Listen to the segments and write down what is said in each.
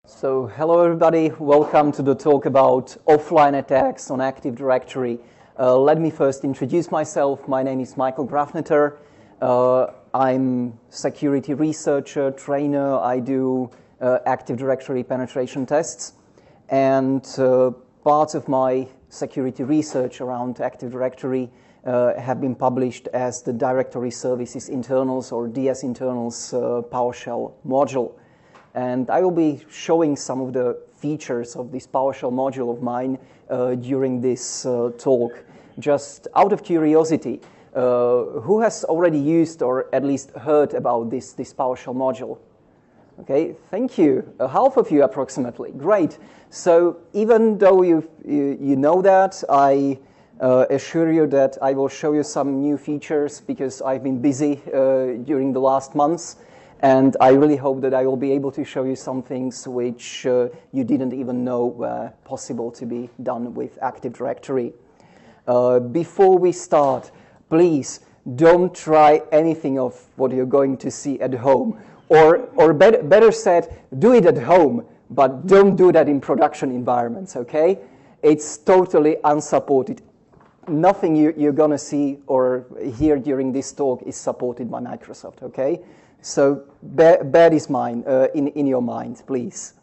So, hello everybody, welcome to the talk about offline attacks on Active Directory. Let me first introduce myself. My name is Michael Grafnetter. I'm security researcher, trainer. I do Active Directory penetration tests. And parts of my security research around Active Directory have been published as the Directory Services Internals or DSInternals PowerShell module. And I will be showing some of the features of this PowerShell module of mine during this talk. Just out of curiosity, who has already used or at least heard about this PowerShell module? Okay, thank you. Half of you approximately. Great. So even though you know that, I assure you that I will show you some new features because I've been busy during the last months. And I really hope that I will be able to show you some things which you didn't even know were possible to be done with Active Directory. Before we start, please don't try anything of what you're going to see at home. Or better said, do it at home, but don't do that in production environments, okay? It's totally unsupported. Nothing you're going to see or hear during this talk is supported by Microsoft, okay? So bear this in your mind, please.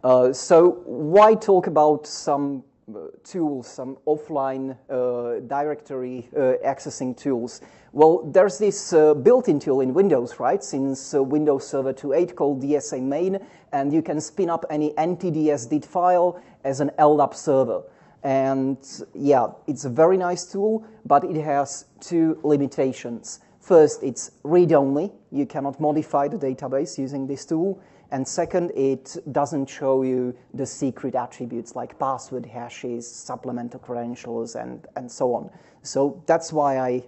So why talk about some tools, some offline directory accessing tools? Well, there's this built-in tool in Windows, right, since Windows Server 2.8 called DSA main, and you can spin up any NTDSDIT file as an LDAP server. And yeah, it's a very nice tool, but it has two limitations. First, it's read-only. You cannot modify the database using this tool. And second, it doesn't show you the secret attributes like password hashes, supplemental credentials, and so on. So that's why I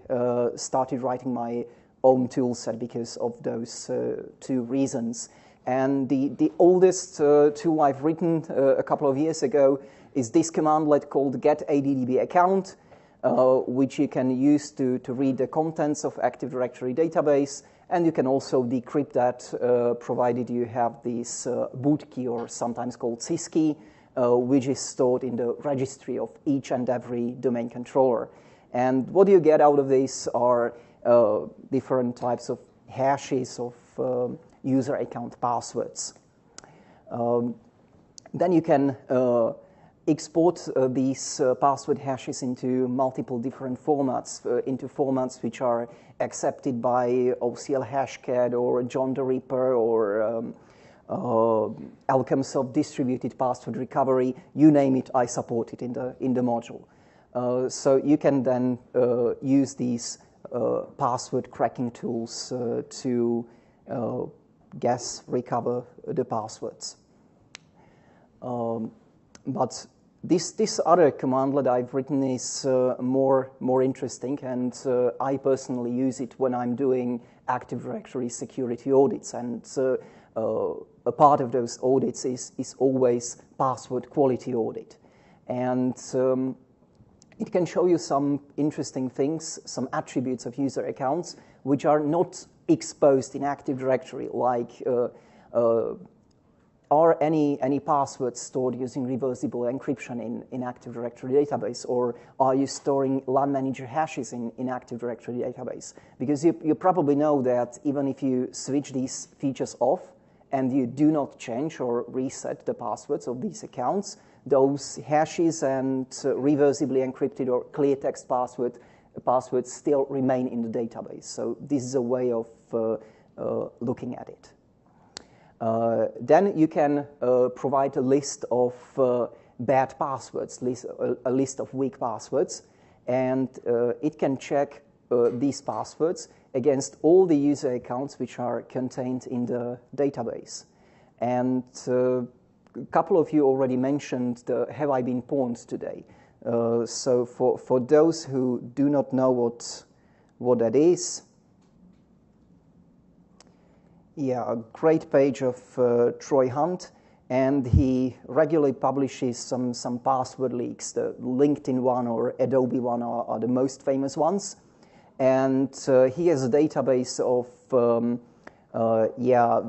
started writing my own tool set, because of those two reasons. And the oldest tool I've written a couple of years ago is this commandlet called get_addb_account. Which you can use to read the contents of Active Directory database, and you can also decrypt that provided you have this boot key, or sometimes called sys key, which is stored in the registry of each and every domain controller. And what you get out of this are different types of hashes of user account passwords. Then you can export these password hashes into multiple different formats, into formats which are accepted by OCL Hashcat or John the Ripper or Alchemsoft distributed password recovery. You name it, I support it in the module. So you can then use these password cracking tools to recover the passwords. But this other commandlet I've written is more interesting, and I personally use it when I'm doing Active Directory security audits. And a part of those audits is always password quality audit. And it can show you some interesting things, some attributes of user accounts, which are not exposed in Active Directory, like are any passwords stored using reversible encryption in Active Directory database, or are you storing LAN manager hashes in Active Directory database? Because you probably know that even if you switch these features off and you do not change or reset the passwords of these accounts, those hashes and reversibly encrypted or clear text passwords still remain in the database. So this is a way of looking at it. Then you can provide a list of bad passwords, a list of weak passwords, and it can check these passwords against all the user accounts which are contained in the database. And a couple of you already mentioned the "Have I been pawned" today. So for those who do not know what that is, yeah, a great page of Troy Hunt, and he regularly publishes some password leaks. The LinkedIn one or Adobe one are the most famous ones. And he has a database of yeah,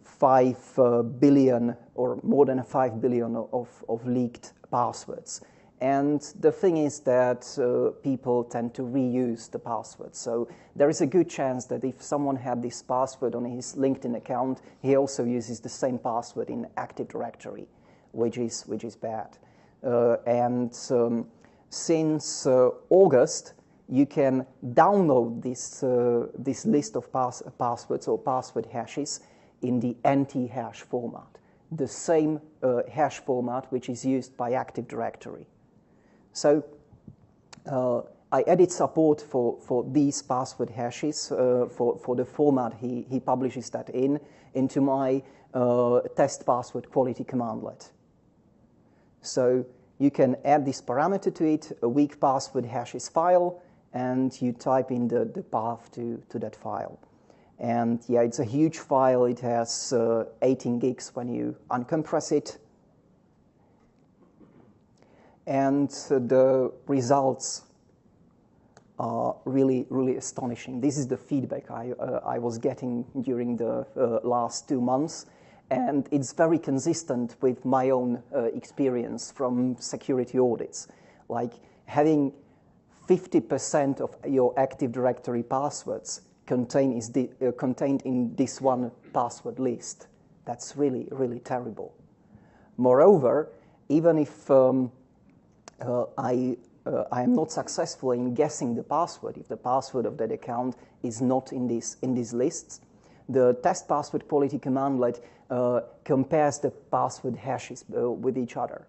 5 billion or more than 5 billion of leaked passwords. And the thing is that people tend to reuse the password. So there is a good chance that if someone had this password on his LinkedIn account, he also uses the same password in Active Directory, which is bad. Since August, you can download this list of passwords or password hashes in the anti-hash format, the same hash format which is used by Active Directory. So I added support for these password hashes for the format he publishes that into my test password quality commandlet. So you can add this parameter to it, a weak password hashes file, and you type in the path to that file. And yeah, it's a huge file. It has 18 gigs when you uncompress it. And the results are really, really astonishing. This is the feedback I was getting during the last 2 months. And it's very consistent with my own experience from security audits. Like having 50% of your Active Directory passwords contained in this one password list. That's really, really terrible. Moreover, even if I am not successful in guessing the password, if the password of that account is not in these lists, the test password quality commandlet compares the password hashes with each other,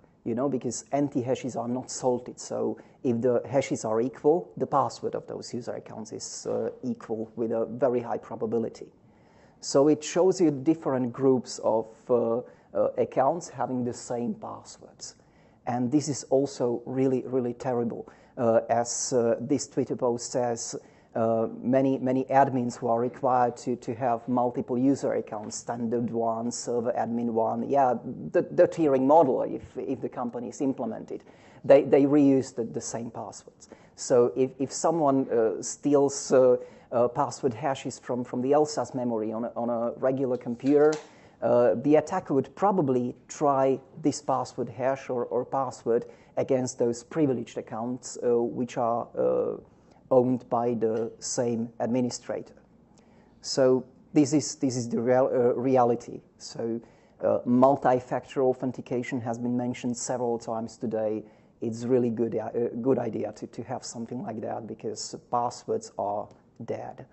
because anti-hashes are not salted. So if the hashes are equal, the password of those user accounts is equal with a very high probability. So it shows you different groups of accounts having the same passwords. And this is also really, really terrible. As this Twitter post says, many admins who are required to have multiple user accounts, standard one, server admin one, yeah, the tiering model, if the company is implemented, they reuse the same passwords. So if someone steals password hashes from the LSAS memory on a regular computer, the attacker would probably try this password hash or password against those privileged accounts which are owned by the same administrator. So this is the reality. So multi-factor authentication has been mentioned several times today. It's really good idea to have something like that because passwords are dead.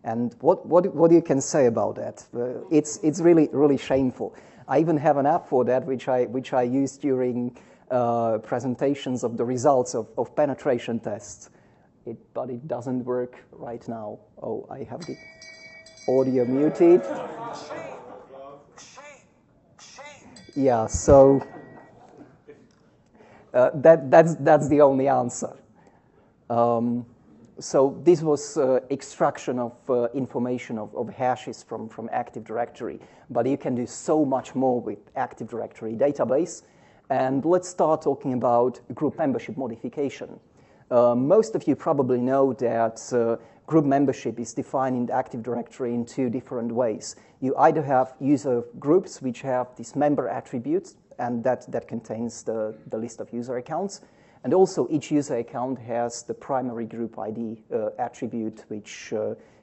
And what you can say about that? It's really, really shameful. I even have an app for that which I use during presentations of the results of penetration tests. But it doesn't work right now. Oh, I have the audio muted. Yeah, so that's the only answer. So this was extraction of information of hashes from Active Directory, but you can do so much more with Active Directory database. And let's start talking about group membership modification. Most of you probably know that group membership is defined in the Active Directory in 2 different ways. You either have user groups which have these member attributes, and that contains the list of user accounts. And also each user account has the primary group ID attribute, which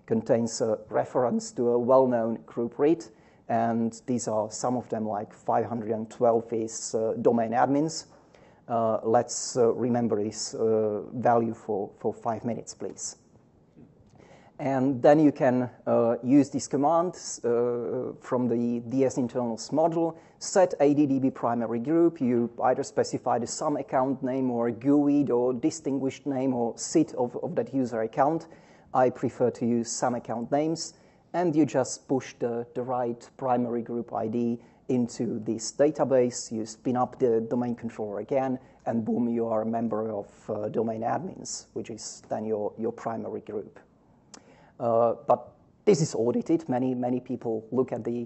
contains a reference to a well-known group read. And these are some of them, like 512 is domain admins. Let's remember this value for 5 minutes, please. And then you can use this command from the DSInternals module, set ADDB primary group. You either specify the SOM account name or GUID or distinguished name or SID of that user account. I prefer to use SOM account names. And you just push the right primary group ID into this database. You spin up the domain controller again, and boom, you are a member of domain admins, which is then your primary group. But this is audited. Many people look at the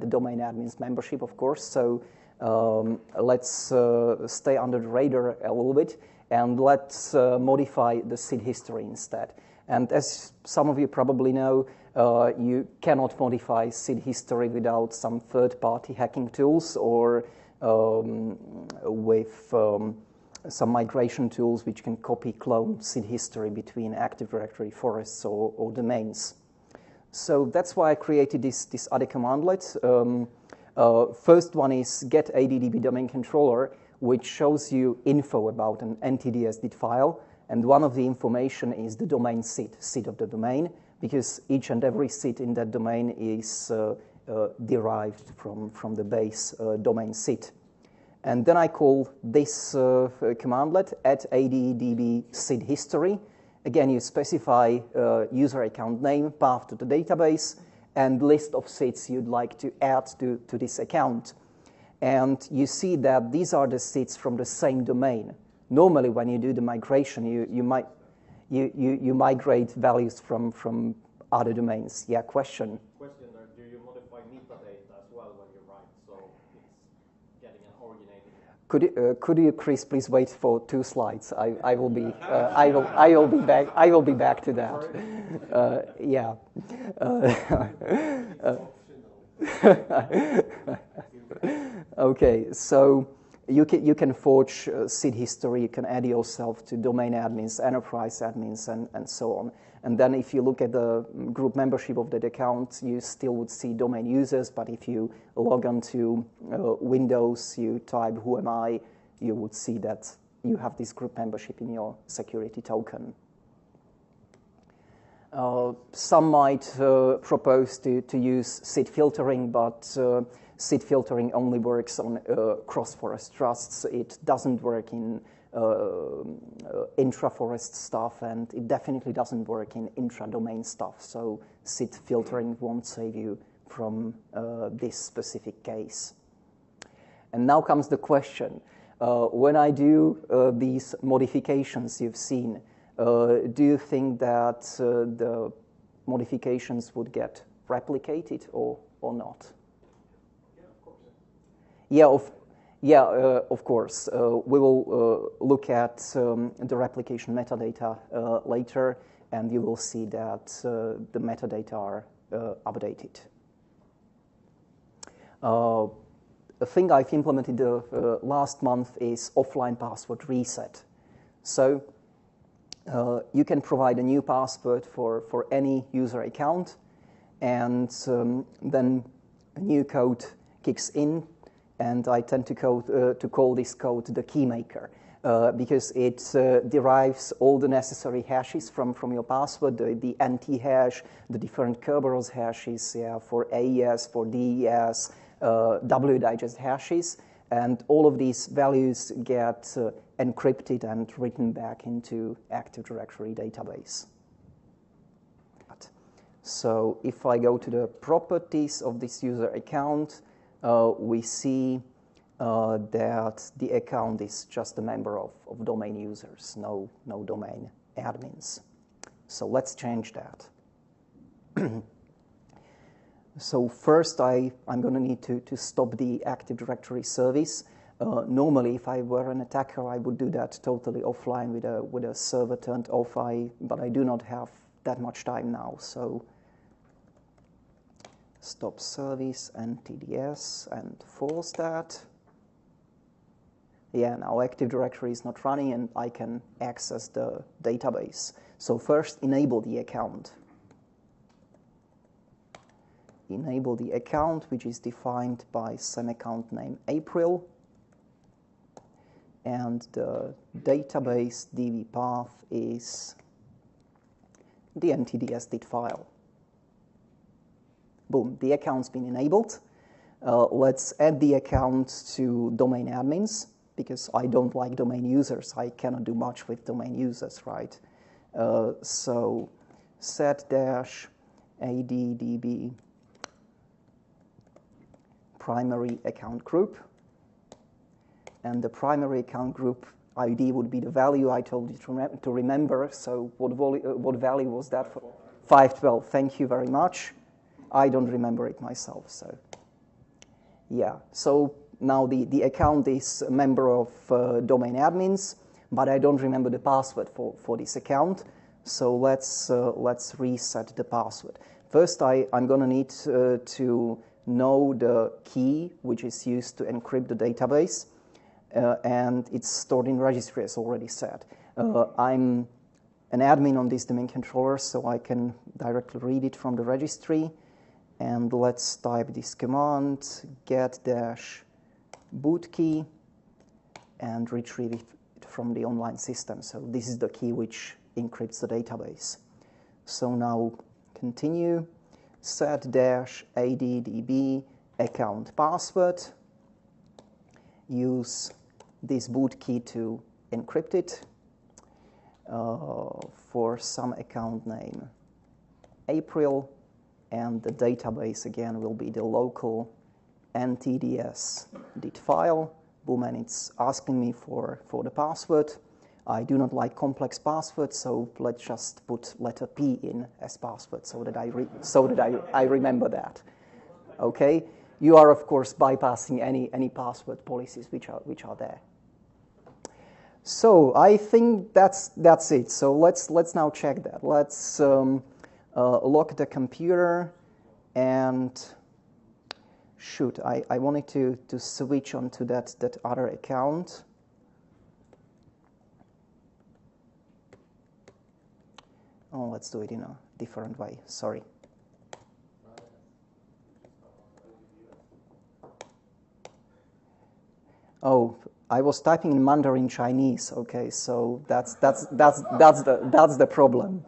domain admins membership, of course. So let's stay under the radar a little bit, and let's modify the SID history instead. And as some of you probably know, you cannot modify SID history without some third-party hacking tools or with some migration tools which can copy, clone SID history between Active Directory forests or domains. So that's why I created this ADD commandlet. First one is get ADDB domain controller, which shows you info about an NTDS-DID file. And one of the information is the domain SID of the domain, because each and every SID in that domain is derived from the base domain SID. And then I call this commandlet at addb SID history. Again, you specify user account name, path to the database, and list of SIDs you'd like to add to this account. And you see that these are the SIDs from the same domain. Normally, when you do the migration, you migrate values from other domains. Yeah, question? Question, do you modify metadata as well when you write, so it's getting an originating? Could you, Chris, please wait for 2 slides? I will be I will be back to that. Yeah. Okay, so you can forge SID history. You can add yourself to domain admins, enterprise admins, and so on. And then if you look at the group membership of that account, you still would see domain users, but if you log on to Windows, you type who am I, you would see that you have this group membership in your security token. Some might propose to use SID filtering, but SID filtering only works on cross-forest trusts. It doesn't work in intra-forest stuff, and it definitely doesn't work in intra-domain stuff. So SID filtering won't save you from this specific case. And now comes the question. When I do these modifications you've seen, do you think that the modifications would get replicated or not? Yeah, of course. We will look at the replication metadata later, and you will see that the metadata are updated. A thing I've implemented last month is offline password reset. So you can provide a new password for any user account, and then a new code kicks in, and I tend to call this code the keymaker because it derives all the necessary hashes from your password, the NT hash, the different Kerberos hashes for AES, for DES, WDigest hashes, and all of these values get encrypted and written back into Active Directory database. So if I go to the properties of this user account, we see that the account is just a member of domain users, no domain admins. So let's change that. So first, I'm going to need to stop the Active Directory service. Normally, if I were an attacker, I would do that totally offline with a server turned off. But I do not have that much time now. So stop service and TDS and force that. Yeah, now Active Directory is not running and I can access the database. So first, enable the account. Enable the account, which is defined by account name April, and the database DB path is the NTDS-DID file. Boom, the account's been enabled. Let's add the account to domain admins, because I don't like domain users. I cannot do much with domain users, right? So set-addb primary account group, and the primary account group ID would be the value I told you to remember. So what value was that? 512. Thank you very much. I don't remember it myself. So yeah. So now the account is a member of domain admins, but I don't remember the password for this account. So let's reset the password. First, I'm going to need to know the key which is used to encrypt the database, and it's stored in registry, as already said. I'm an admin on this domain controller, so I can directly read it from the registry. And let's type this command, get-boot key, and retrieve it from the online system. So this is the key which encrypts the database. So now continue, set-addb account password. Use this boot key to encrypt it for some account name April, and the database again will be the local ntds.dit file. Boom, and it's asking me for the password. I do not like complex passwords, so let's just put letter P in as password so that I remember that. Okay, you are of course bypassing any password policies which are there. So I think that's it. So let's now check that. Let's lock the computer and shoot. I wanted to switch onto that other account. Oh, let's do it in a different way. Sorry. Oh, I was typing in Mandarin Chinese. Okay, so that's the problem.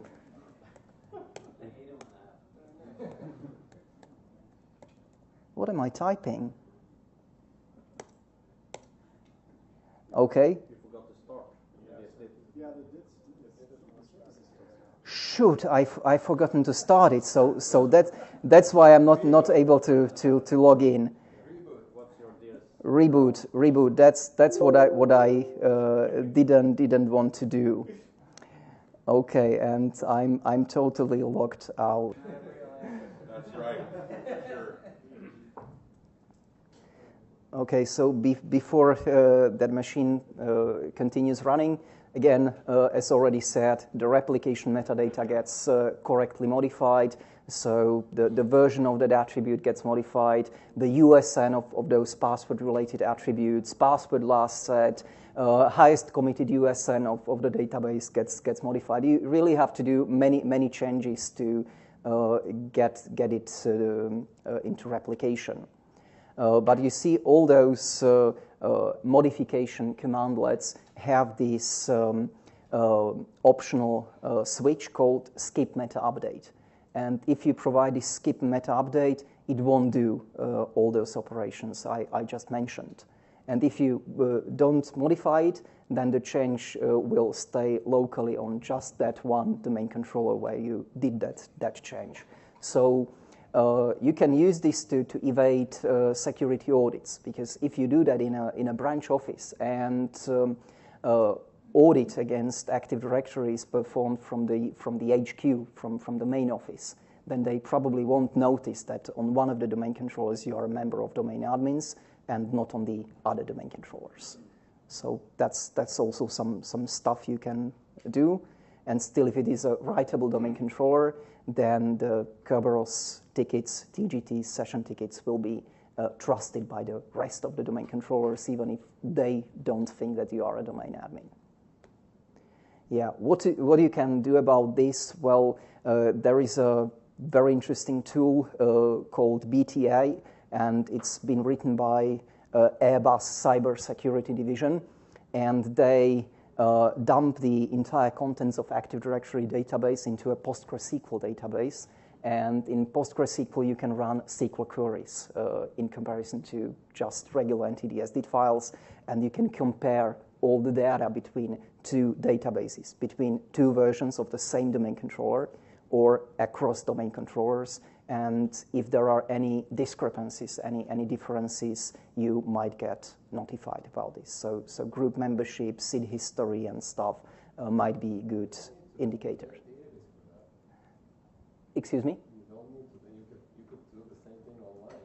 What am I typing? Okay. You forgot to start. Yeah, Shoot, I've forgotten to start it. So that's why I'm not able to log in. What's your DS? Reboot. That's what I didn't want to do. Okay, and I'm totally logged out. That's right. Sure. Okay, so before that machine continues running, again, as already said, the replication metadata gets correctly modified. So the version of that attribute gets modified, the USN of those password-related attributes, password last set, highest committed USN of the database gets modified. You really have to do many changes to get it into replication. But you see all those modification commandlets have this optional switch called skip meta update. And if you provide this skip meta update, it won't do all those operations I just mentioned. And if you don't modify it, then the change will stay locally on just that one domain controller where you did that change. So you can use this to evade security audits, because if you do that in a branch office and audit against Active Directory is performed from the HQ, from the main office, then they probably won't notice that on one of the domain controllers you are a member of domain admins and not on the other domain controllers. So that's also some stuff you can do. And still, if it is a writable domain controller, then the Kerberos tickets, TGT session tickets will be trusted by the rest of the domain controllers, even if they don't think that you are a domain admin. Yeah, what you can do about this? Well, there is a very interesting tool called BTA, and it's been written by Airbus Cyber Security Division, and they dump the entire contents of Active Directory database into a PostgreSQL database. And in PostgreSQL, you can run SQL queries in comparison to just regular NTDS-DIT files, and you can compare all the data between two databases, between two versions of the same domain controller or across domain controllers. And if there are any discrepancies, any differences, you might get notified about this. So group membership, SID history, and stuff might be good indicators. Excuse me? You don't need to. You could do the same thing online.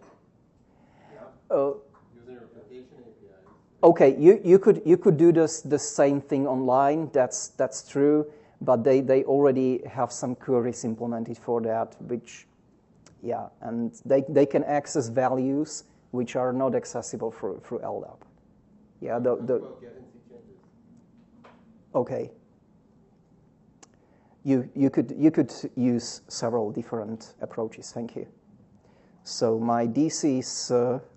Using replication APIs. Okay, you could do the same thing online. That's true. but they already have some queries implemented for that, which, yeah, and they can access values which are not accessible through LDAP. Yeah, okay. You could use several different approaches. Thank you. So my DC is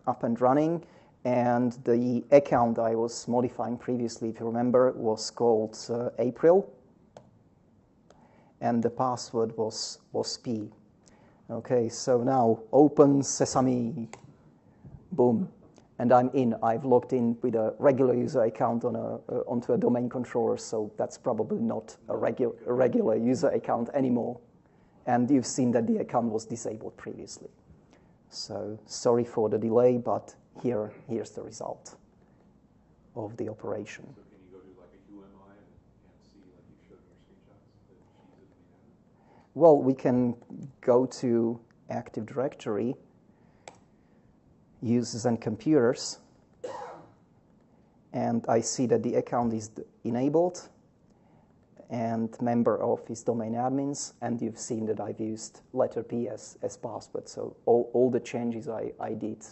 up and running, and the account I was modifying previously, if you remember, was called April, and the password was P. Okay, so now open Sesame, boom, and I'm in. I've logged in with a regular user account onto a domain controller, so that's probably not a regular user account anymore. And you've seen that the account was disabled previously. So sorry for the delay, but here's the result of the operation. So can you go to like a UMI and see, like you showed in your screenshots, the sheets that we have? Well, we can go to Active Directory, Users and Computers, and I see that the account is enabled and member of his domain admins, and you've seen that I've used letter P as password. So all the changes I did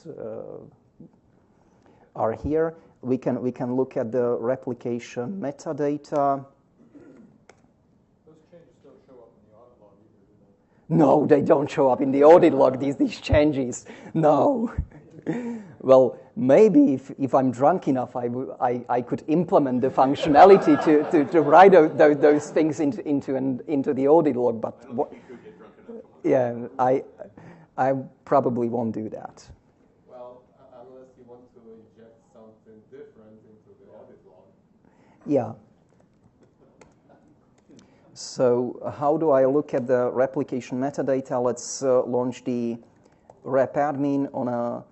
are here. We can look at the replication metadata. Those changes don't show up in the audit log either, do they? No, they don't show up in the audit log, these changes. No. Well, maybe if I'm drunk enough, I could implement the functionality to write those things into the audit log. But I don't think you could get drunk enough. yeah, I probably won't do that. Well, unless you want to inject something different into the audit log. Yeah. So how do I look at the replication metadata? Let's launch the rep admin on a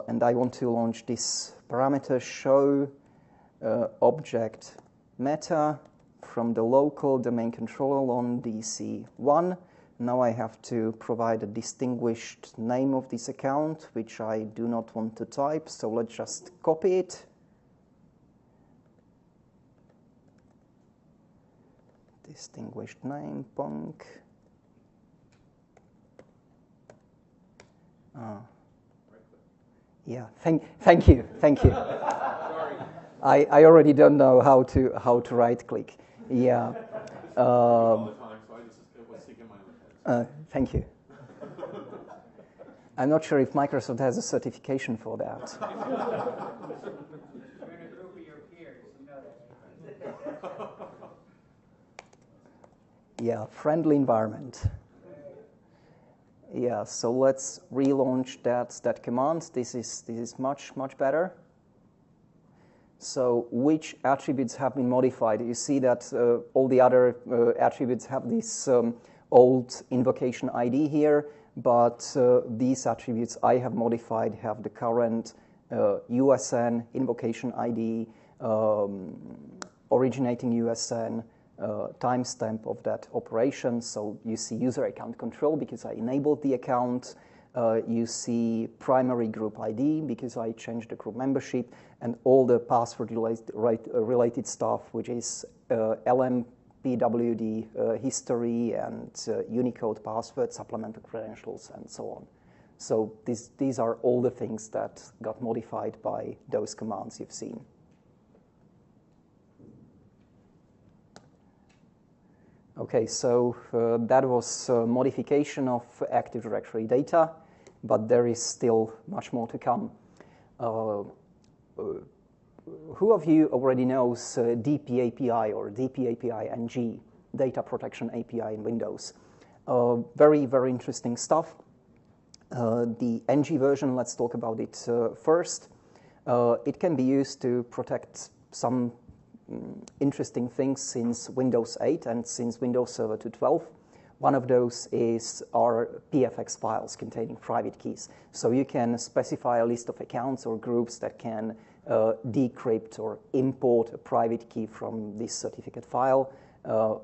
and I want to launch this parameter show object meta from the local domain controller on DC1. Now I have to provide a distinguished name of this account, which I do not want to type, so let's just copy it. Distinguished name, punk. Yeah, thank you. Sorry. I already don't know how to right click. Yeah. All the time, so it was sticking my own head. Thank you. I'm not sure if Microsoft has a certification for that. You're in a group of your peers, you know that. Yeah, friendly environment. Yeah, so let's relaunch that command. This is much better. So which attributes have been modified? You see that all the other attributes have this old invocation ID here, but these attributes I have modified have the current USN invocation ID, originating USN, timestamp of that operation. So you see user account control because I enabled the account. You see primary group ID because I changed the group membership, and all the password related stuff, which is LMPWD history and Unicode password, supplemental credentials, and so on. So these are all the things that got modified by those commands you've seen. Okay, so that was modification of Active Directory data, but there is still much more to come. Who of you already knows DPAPI or DPAPI NG, Data Protection API in Windows? Very, very interesting stuff. The NG version, let's talk about it first. It can be used to protect some interesting things since Windows 8 and since Windows Server 2.12. One of those is our PFX files containing private keys. So you can specify a list of accounts or groups that can decrypt or import a private key from this certificate file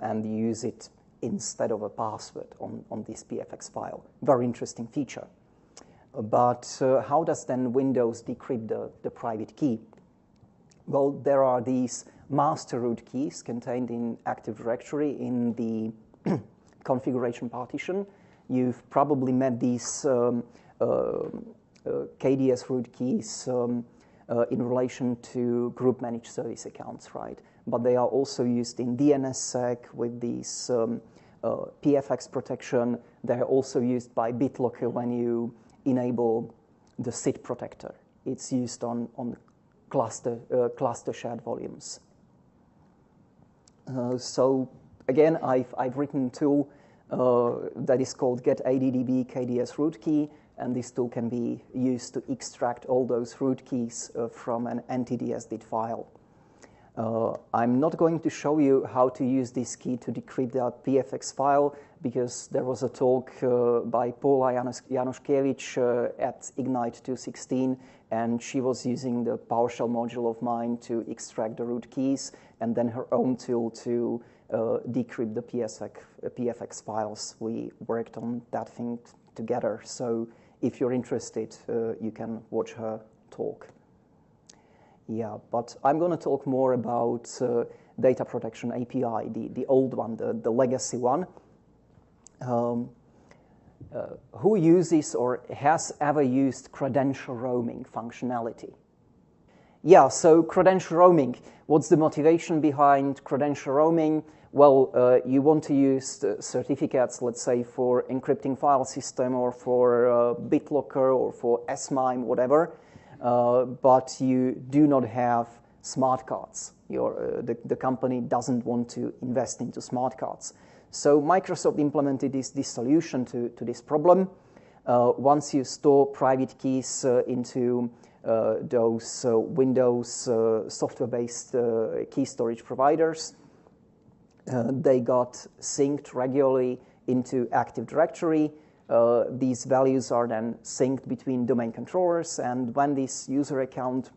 and use it instead of a password on this PFX file. Very interesting feature. But how does then Windows decrypt the private key? Well, there are these master root keys contained in Active Directory in the configuration partition. You've probably met these KDS root keys in relation to group managed service accounts, right? But they are also used in DNSSEC with these PFX protection. They're also used by BitLocker when you enable the SID protector. It's used on cluster shared volumes. So again, I've written a tool that is called get-addb KDS root key, and this tool can be used to extract all those root keys from an NTDSDID file. I'm not going to show you how to use this key to decrypt the PFX file, because there was a talk by Paula Januszkiewicz at Ignite 216, and she was using the PowerShell module of mine to extract the root keys, and then her own tool to decrypt the PFX files. We worked on that thing together, so if you're interested, you can watch her talk. Yeah, but I'm going to talk more about data protection API, the old one, the legacy one. Who uses or has ever used credential roaming functionality? Yeah, so credential roaming. What's the motivation behind credential roaming? Well, you want to use certificates, let's say, for encrypting file system or for BitLocker or for SMIME, whatever. But you do not have smart cards. The company doesn't want to invest into smart cards. So Microsoft implemented this solution to this problem. Once you store private keys into those Windows software-based key storage providers, they got synced regularly into Active Directory. These values are then synced between domain controllers, and when this user account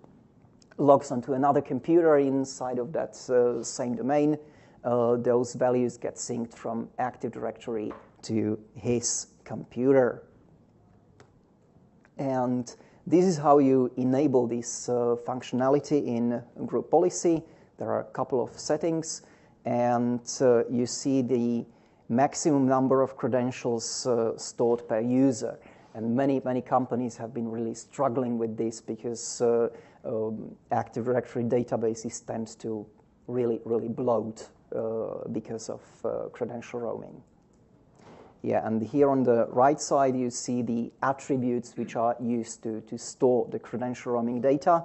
logs onto another computer inside of that same domain, those values get synced from Active Directory to his computer. And this is how you enable this functionality in group policy. There are a couple of settings, and you see the maximum number of credentials stored per user. And many companies have been really struggling with this because Active Directory databases tend to really bloat because of credential roaming. Yeah, and here on the right side you see the attributes which are used to store the credential roaming data.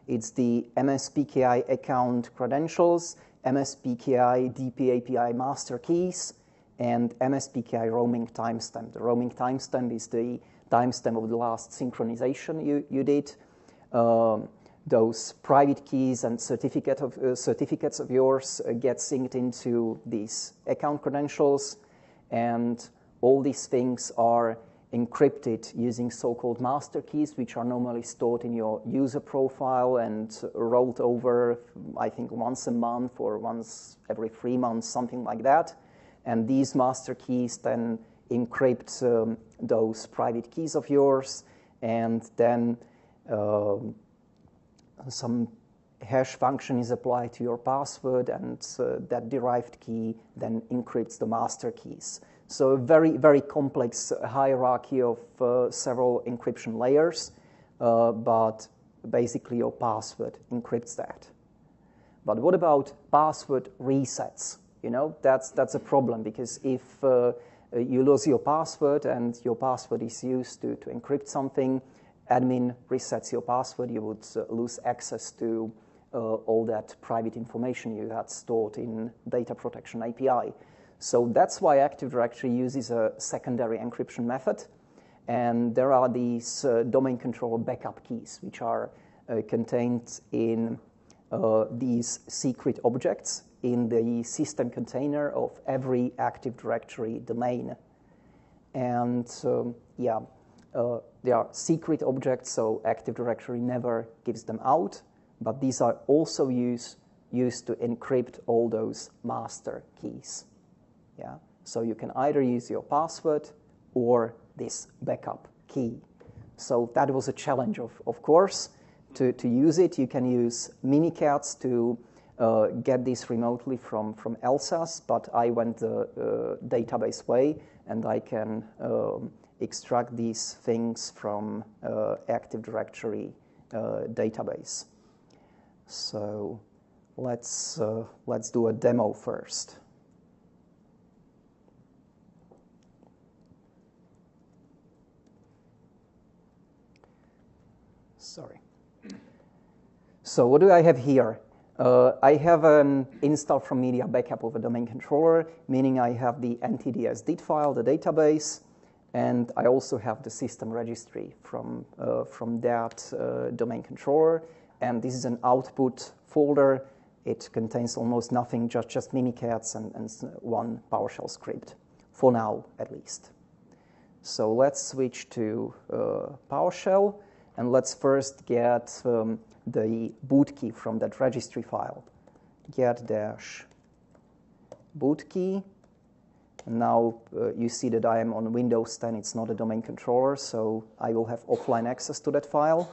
It's the MSPKI account credentials, MSPKI DPAPI master keys, and MSPKI roaming timestamp. The roaming timestamp is the timestamp of the last synchronization you did. Those private keys and certificates of yours get synced into these account credentials, and all these things are encrypted using so-called master keys, which are normally stored in your user profile and rolled over, I think, once a month or once every 3 months, something like that. And these master keys then encrypt those private keys of yours, and then some hash function is applied to your password, and that derived key then encrypts the master keys. So a very complex hierarchy of several encryption layers, but basically your password encrypts that. But what about password resets? You know, that's a problem, because if you lose your password and your password is used to encrypt something, admin resets your password, you would lose access to all that private information you had stored in data protection API. So that's why Active Directory uses a secondary encryption method. And there are these domain controller backup keys, which are contained in these secret objects in the system container of every Active Directory domain. And they are secret objects, so Active Directory never gives them out, but these are also used to encrypt all those master keys. Yeah, so you can either use your password or this backup key. So that was a challenge, of course. To use it, you can use Minikats to get this remotely from LSAS, but I went the database way, and I can extract these things from Active Directory database. So let's do a demo first. Sorry. So what do I have here? I have an install from media backup of a domain controller, meaning I have the ntds did file, the database, and I also have the system registry from that domain controller. And this is an output folder. It contains almost nothing, just Mimikatz and one PowerShell script, for now at least. So let's switch to PowerShell, and let's first get the boot key from that registry file. Get-boot key. And now you see that I am on Windows 10. It's not a domain controller, so I will have offline access to that file.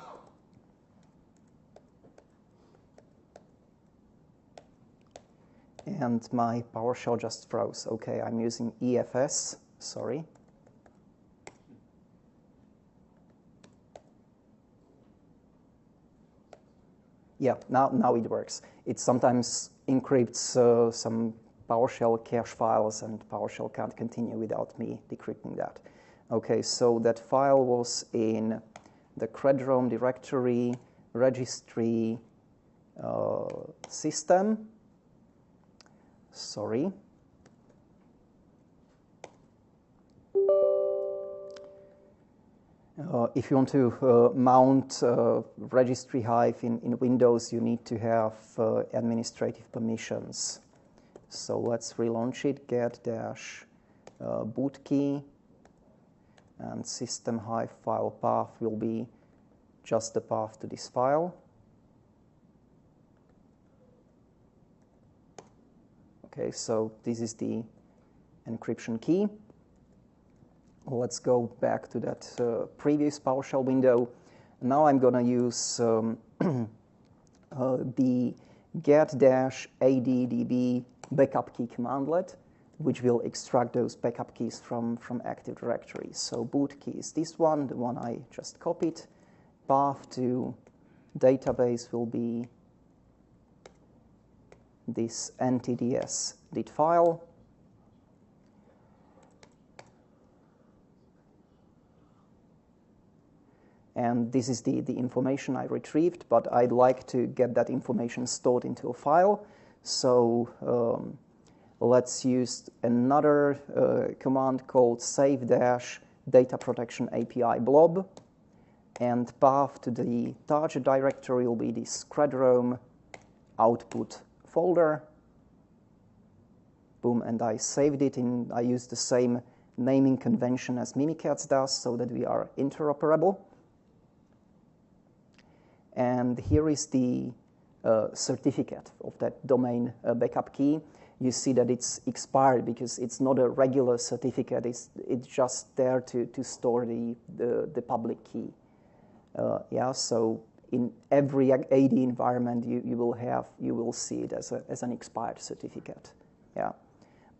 And my PowerShell just froze. Okay, I'm using EFS, sorry. Yeah, now it works. It sometimes encrypts some PowerShell cache files, and PowerShell can't continue without me decrypting that. Okay, so that file was in the credrom directory, registry, system. Sorry. If you want to mount registry Hive in Windows, you need to have administrative permissions. So let's relaunch it. Get-boot key, and system Hive file path will be just the path to this file. Okay, so this is the encryption key. Let's go back to that previous PowerShell window. Now I'm going to use the get-addb backup key commandlet, which will extract those backup keys from Active Directory. So boot key is this one, the one I just copied. Path to database will be this ntds did file. And this is the information I retrieved, but I'd like to get that information stored into a file. So let's use another command called save-data protection API blob. And path to the target directory will be this credrom output folder. Boom, and I saved it in, I used the same naming convention as Mimikatz does so that we are interoperable. And here is the certificate of that domain backup key. You see that it's expired because it's not a regular certificate. It's just there to store the public key. Yeah, so in every AD environment, you will see it as an expired certificate. Yeah,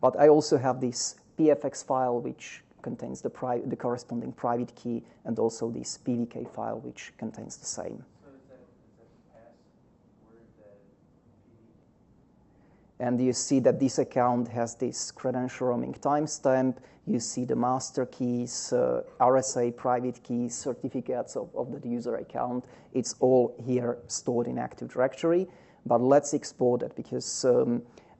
but I also have this pfx file which contains the corresponding private key, and also this pvk file which contains the same. And you see that this account has this credential roaming timestamp. You see the master keys, RSA private keys, certificates of the user account. It's all here stored in Active Directory. But let's export it because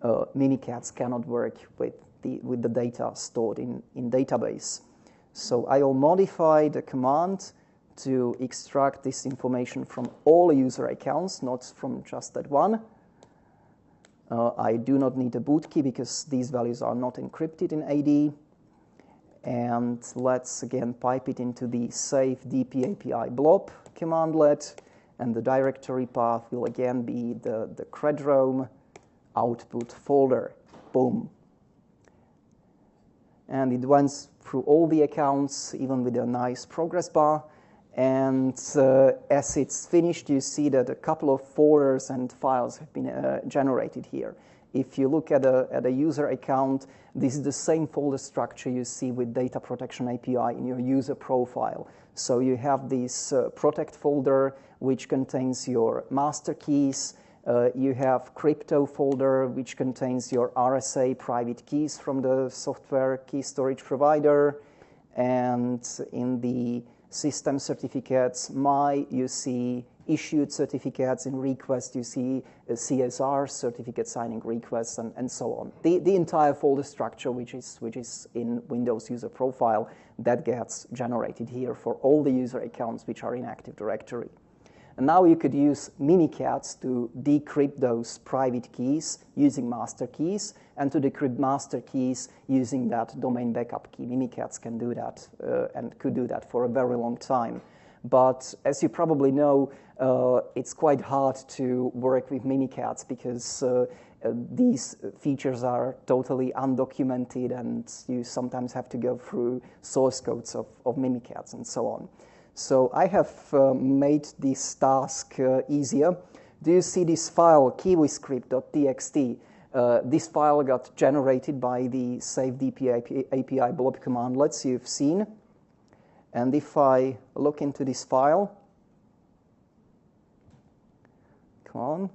Mimikatz cannot work with the data stored in database. So I will modify the command to extract this information from all user accounts, not from just that one. I do not need a boot key because these values are not encrypted in AD. And let's again pipe it into the save dp API blob commandlet. And the directory path will again be the credrom output folder. Boom. And it runs through all the accounts, even with a nice progress bar. And as it's finished, you see that a couple of folders and files have been generated here. If you look at a user account, this is the same folder structure you see with Data Protection API in your user profile. So you have this protect folder, which contains your master keys. You have crypto folder, which contains your RSA private keys from the software key storage provider. And in the system certificates, you see issued certificates. In request, you see CSR, certificate signing requests, and so on. The entire folder structure, which is in Windows user profile, that gets generated here for all the user accounts which are in Active Directory. And now you could use Mimikatz to decrypt those private keys using master keys, and to decrypt master keys using that domain backup key. Mimikatz can do that and could do that for a very long time. But as you probably know, it's quite hard to work with Mimikatz because these features are totally undocumented, and you sometimes have to go through source codes of Mimikatz and so on. So I have made this task easier. Do you see this file, kiwiscript.txt? This file got generated by the savedp API blob commandlets you've seen. And if I look into this file, come on,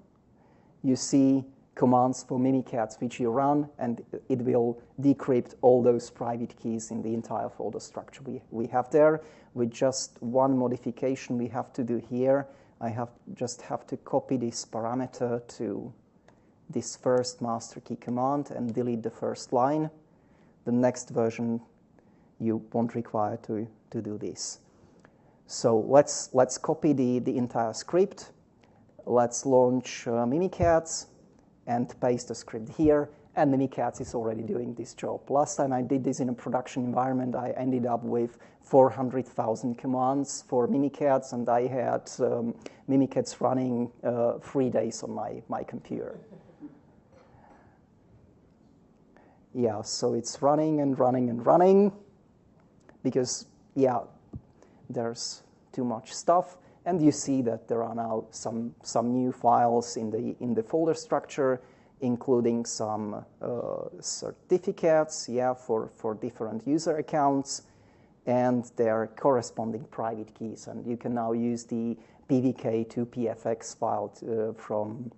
you see commands for Mimikatz which you run, and it will decrypt all those private keys in the entire folder structure we have there. With just one modification we have to do here, I just have to copy this parameter to this first master key command and delete the first line. The next version you won't require to do this. So let's copy the entire script. Let's launch Mimikatz and paste the script here, and Mimikatz is already doing this job. Last time I did this in a production environment, I ended up with 400,000 commands for Mimikatz, and I had Mimikatz running 3 days on my computer. Yeah, so it's running and running and running because, yeah, there's too much stuff. And you see that there are now some new files in the folder structure, including some certificates, yeah, for different user accounts, and their corresponding private keys. And you can now use the pvk2pfx file from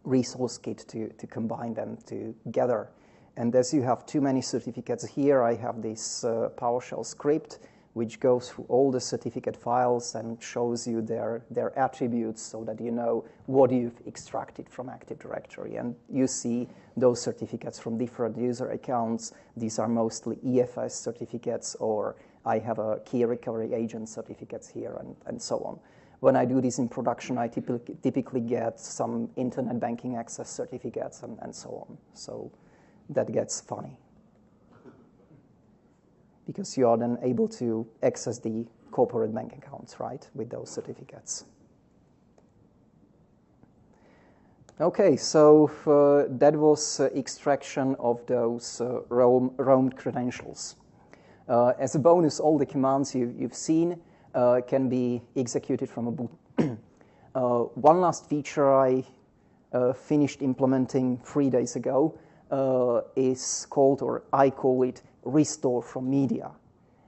resource kit to combine them together. And as you have too many certificates here, I have this PowerShell script which goes through all the certificate files and shows you their attributes so that you know what you've extracted from Active Directory. And you see those certificates from different user accounts. These are mostly EFS certificates, or I have a key recovery agent certificates here, and so on. When I do this in production, I typically get some internet banking access certificates and so on. So that gets funny, because you are then able to access the corporate bank accounts, right, with those certificates. Okay, so that was extraction of those roamed credentials. As a bonus, all the commands you've seen can be executed from a boot. One last feature I finished implementing 3 days ago is called, or I call it, restore from media.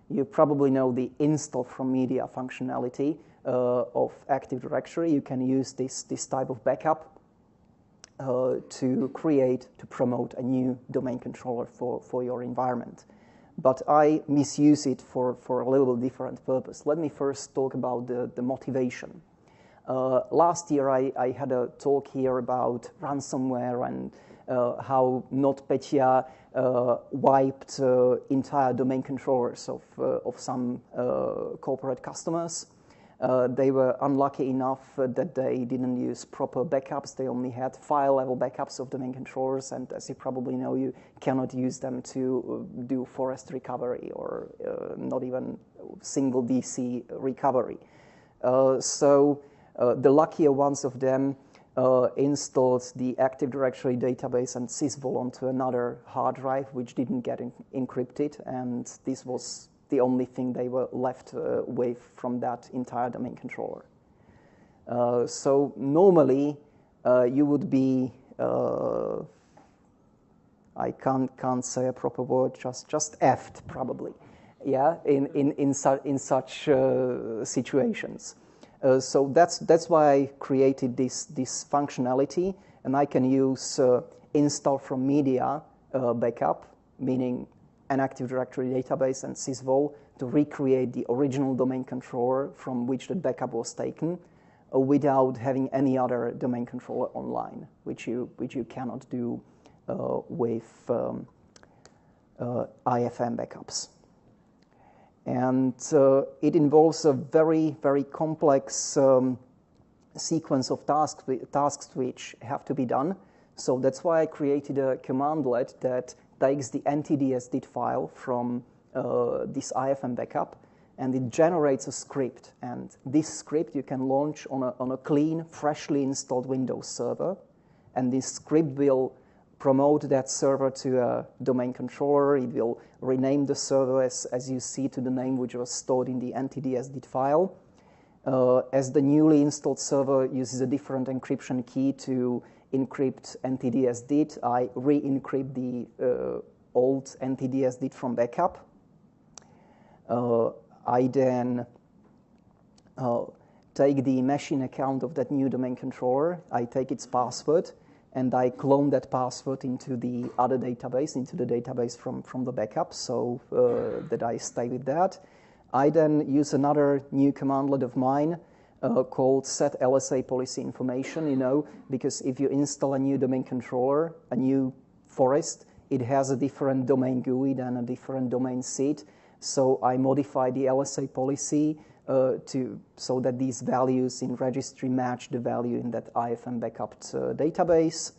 You probably know the install from media functionality of Active Directory. You can use this type of backup to promote a new domain controller for your environment. But I misuse it for a little different purpose. Let me first talk about the motivation. Last year I had a talk here about ransomware and how NotPetya wiped entire domain controllers of some corporate customers. They were unlucky enough that they didn't use proper backups. They only had file-level backups of domain controllers, and as you probably know, you cannot use them to do forest recovery or not even single DC recovery. So the luckier ones of them installed the Active Directory database and sysvol onto another hard drive, which didn't get encrypted, and this was the only thing they were left with from that entire domain controller. So normally you would be, I can't say a proper word, just effed probably, yeah, in such situations. So that's why I created this functionality, and I can use install from media backup, meaning an Active Directory database and sysvol, to recreate the original domain controller from which the backup was taken, without having any other domain controller online, which you cannot do with IFM backups. And it involves a very, very complex sequence of tasks which have to be done. So that's why I created a commandlet that takes the ntdsdit file from this IFM backup, and it generates a script. And this script you can launch on a clean, freshly installed Windows server, and this script will promote that server to a domain controller. It will rename the server as you see to the name which was stored in the ntdsdit file. As the newly installed server uses a different encryption key to encrypt ntdsdit, I re-encrypt the old ntdsdit from backup. I then take the machine account of that new domain controller, I take its password, and I clone that password into the other database, into the database from the backup, so that I stay with that. I then use another new commandlet of mine called set LSA policy information, because if you install a new domain controller, a new forest, it has a different domain GUI than a different domain seed. So I modify the LSA policy so that these values in registry match the value in that IFM backup database.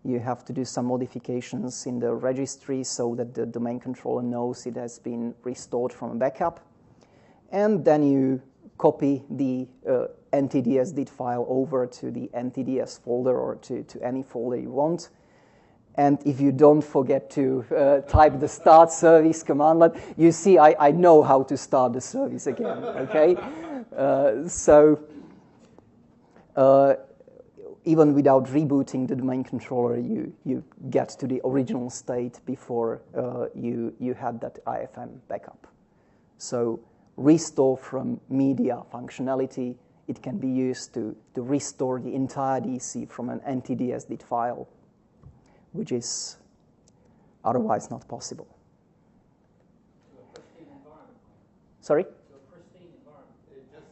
You have to do some modifications in the registry so that the domain controller knows it has been restored from a backup. And then you copy the ntdsdit file over to the ntds folder or to any folder you want. And if you don't forget to type the start service commandlet, you see I know how to start the service again, okay? Even without rebooting the domain controller, you get to the original state before you had that IFM backup. So restore from media functionality, it can be used to restore the entire DC from an ntdsdit file, which is otherwise not possible. So a pristine environment. Sorry? So a pristine environment. Just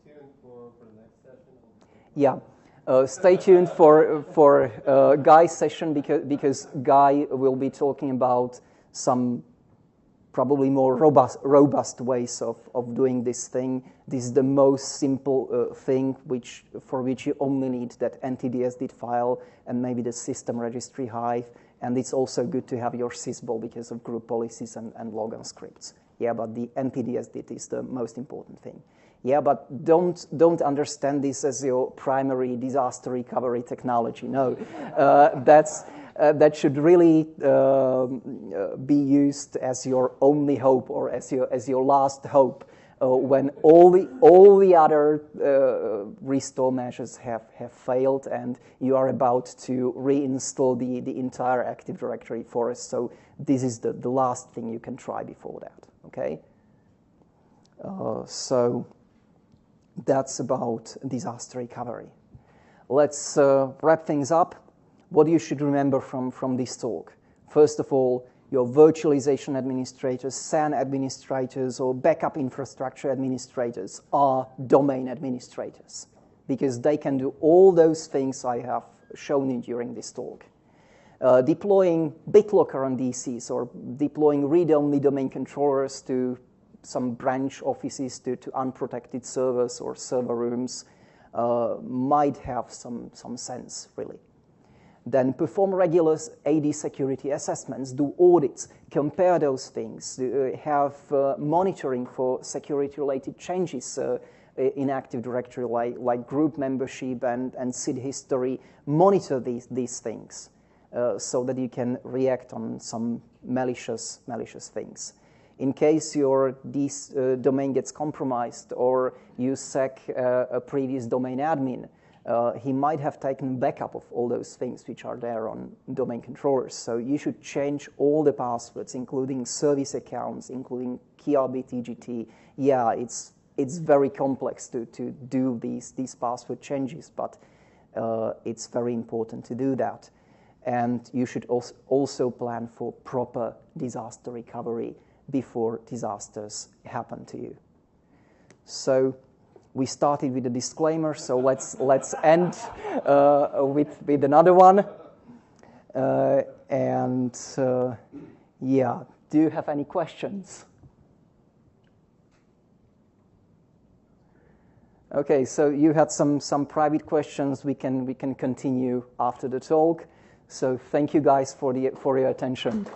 stay tuned for the next session. Yeah. Stay tuned for Guy's session because Guy will be talking about some probably more robust ways of doing this thing. This is the most simple thing for which you only need that ntdsdit file and maybe the system registry hive. And it's also good to have your sysvol because of group policies and logon scripts. Yeah, but the ntdsdit is the most important thing. Yeah, but don't understand this as your primary disaster recovery technology. No, that should really be used as your only hope or as your last hope when all the other restore measures have failed and you are about to reinstall the entire Active Directory forest. So this is the last thing you can try before that. Okay. So that's about disaster recovery. Let's wrap things up. What you should remember from this talk. First of all, your virtualization administrators, SAN administrators, or backup infrastructure administrators are domain administrators because they can do all those things I have shown you during this talk. Deploying BitLocker on DCs or deploying read-only domain controllers to some branch offices to unprotected servers or server rooms might have some sense, really. Then perform regular AD security assessments, do audits, compare those things, have monitoring for security-related changes in Active Directory, like group membership and SID history. Monitor these things so that you can react on some malicious things. In case your domain gets compromised or you sack a previous domain admin, he might have taken backup of all those things which are there on domain controllers. So you should change all the passwords, including service accounts, including KRBTGT. Yeah, it's very complex to do these password changes, but it's very important to do that. And you should also plan for proper disaster recovery before disasters happen to you. So we started with a disclaimer, so let's end with another one. Yeah, do you have any questions? Okay, so you had some private questions. We can continue after the talk. So thank you guys for your attention.